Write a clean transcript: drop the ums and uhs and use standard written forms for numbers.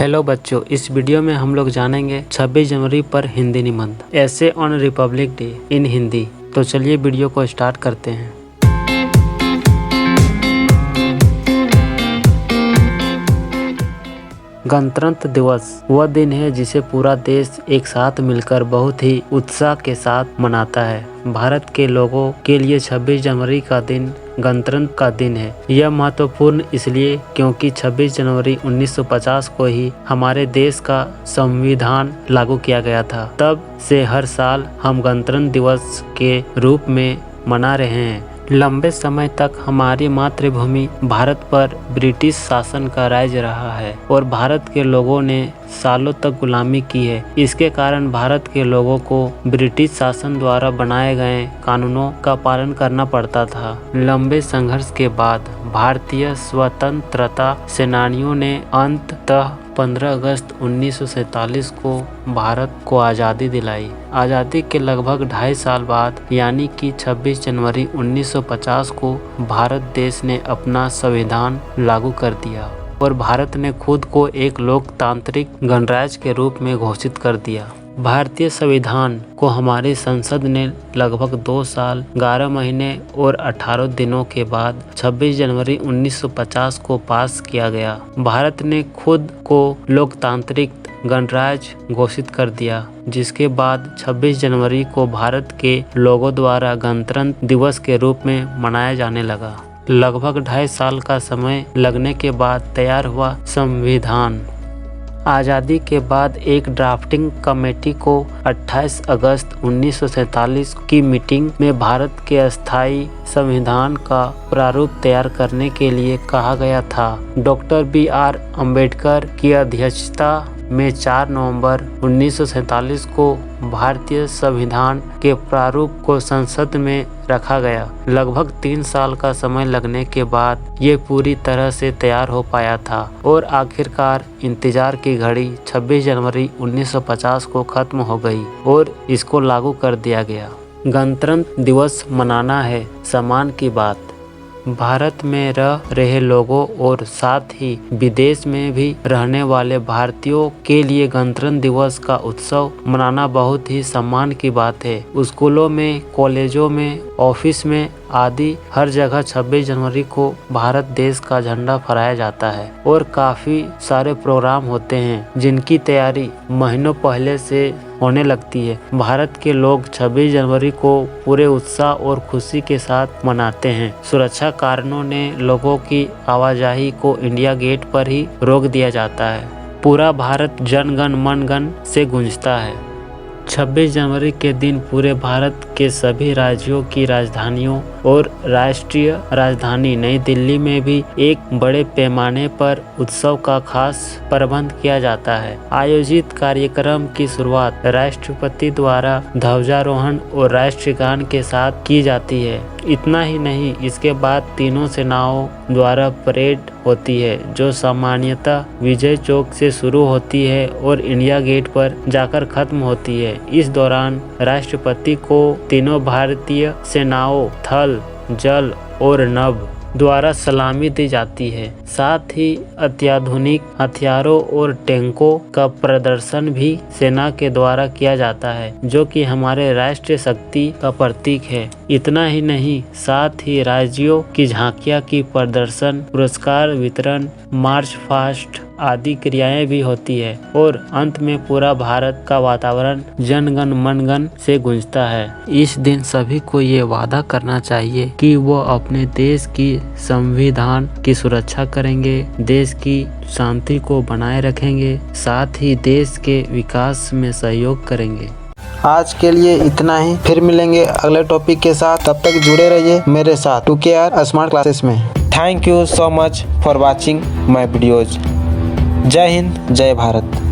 Hello बच्चों, इस video में हम लोग जानेंगे 26 जनवरी पर हिंदी निबंध, ऐसे on Republic day in Hindi. तो चलिए वीडियो को स्टार्ट करते हैं। गणतंत्र दिवस वह दिन है जिसे पूरा देश एक साथ मिलकर बहुत ही उत्साह के साथ मनाता है। भारत के लोगों के लिए 26 जनवरी का दिन गणतंत्र का दिन है। यह महत्वपूर्ण इसलिए क्योंकि 26 जनवरी 1950 को ही हमारे देश का संविधान लागू किया गया था। तब से हर साल हम गणतंत्र दिवस के रूप में मना रहे हैं। लंबे समय तक हमारी मातृभूमि भारत पर ब्रिटिश शासन का राज रहा है और भारत के लोगों ने सालों तक गुलामी की है। इसके कारण भारत के लोगों को ब्रिटिश शासन द्वारा बनाए गए कानूनों का पालन करना पड़ता था। लंबे संघर्ष के बाद भारतीय स्वतंत्रता सेनानियों ने अंततः 15 अगस्त 1947 को भारत को आज़ादी दिलाई। आज़ादी के लगभग 2.5 साल बाद यानी कि 26 जनवरी 1950 को भारत देश ने अपना संविधान लागू कर दिया और भारत ने खुद को एक लोकतांत्रिक गणराज्य के रूप में घोषित कर दिया। भारतीय संविधान को हमारी संसद ने लगभग 2 साल 11 महीने और 18 दिनों के बाद 26 जनवरी 1950 को पास किया गया। भारत ने खुद को लोकतांत्रिक गणराज्य घोषित कर दिया, जिसके बाद 26 जनवरी को भारत के लोगों द्वारा गणतंत्र दिवस के रूप में मनाया जाने लगा। लगभग 2.5 साल का समय लगने के बाद तैयार हुआ संविधान। आज़ादी के बाद एक ड्राफ्टिंग कमेटी को 28 अगस्त 1947 की मीटिंग में भारत के अस्थायी संविधान का प्रारूप तैयार करने के लिए कहा गया था। Doctor B.R. अम्बेडकर की अध्यक्षता में 4 नवंबर 1947 को भारतीय संविधान के प्रारूप को संसद में रखा गया। लगभग 3 साल का समय लगने के बाद ये पूरी तरह से तैयार हो पाया था और आखिरकार इंतजार की घड़ी 26 जनवरी 1950 को खत्म हो गई और इसको लागू कर दिया गया। गणतंत्र दिवस मनाना है सम्मान की बात। भारत में रह रहे लोगों और साथ ही विदेश में भी रहने वाले भारतीयों के लिए गणतंत्र दिवस का उत्सव मनाना बहुत ही सम्मान की बात है। स्कूलों में, कॉलेजों में, ऑफिस में आदि हर जगह 26 जनवरी को भारत देश का झंडा फहराया जाता है और काफी सारे प्रोग्राम होते हैं जिनकी तैयारी महीनों पहले से होने लगती है। भारत के लोग 26 जनवरी को पूरे उत्साह और खुशी के साथ मनाते हैं। सुरक्षा कारणों ने लोगों की आवाजाही को इंडिया गेट पर ही रोक दिया जाता है। पूरा भारत जन गण मन गण से गूंजता है। 26 जनवरी के दिन पूरे भारत के सभी राज्यों की राजधानियों और राष्ट्रीय राजधानी नई दिल्ली में भी एक बड़े पैमाने पर उत्सव का खास प्रबंध किया जाता है। आयोजित कार्यक्रम की शुरुआत राष्ट्रपति द्वारा ध्वजारोहण और राष्ट्रगान के साथ की जाती है। इतना ही नहीं, इसके बाद तीनों सेनाओं द्वारा परेड होती है जो सामान्यतः विजय चौक से शुरू होती है और इंडिया गेट पर जाकर खत्म होती है। इस दौरान राष्ट्रपति को तीनों भारतीय सेनाओं थल, जल और नभ द्वारा सलामी दी जाती है। साथ ही अत्याधुनिक हथियारों और टैंकों का प्रदर्शन भी सेना के द्वारा किया जाता है, जो कि हमारे राष्ट्रीय शक्ति का प्रतीक है। इतना ही नहीं, साथ ही राज्यों की झांकियां की प्रदर्शन, पुरस्कार वितरण, मार्च पास्ट आदि क्रियाएं भी होती है और अंत में पूरा भारत का वातावरण जनगण मनगण से गूंजता है। इस दिन सभी को ये वादा करना चाहिए कि वो अपने देश की संविधान की सुरक्षा करेंगे, देश की शांति को बनाए रखेंगे, साथ ही देश के विकास में सहयोग करेंगे। आज के लिए इतना ही, फिर मिलेंगे अगले टॉपिक के साथ। तब तक जुड़े रहिए मेरे साथ 2KR स्मार्ट क्लासेस में। Thank you so much for watching my videos. जय हिंद, जय भारत।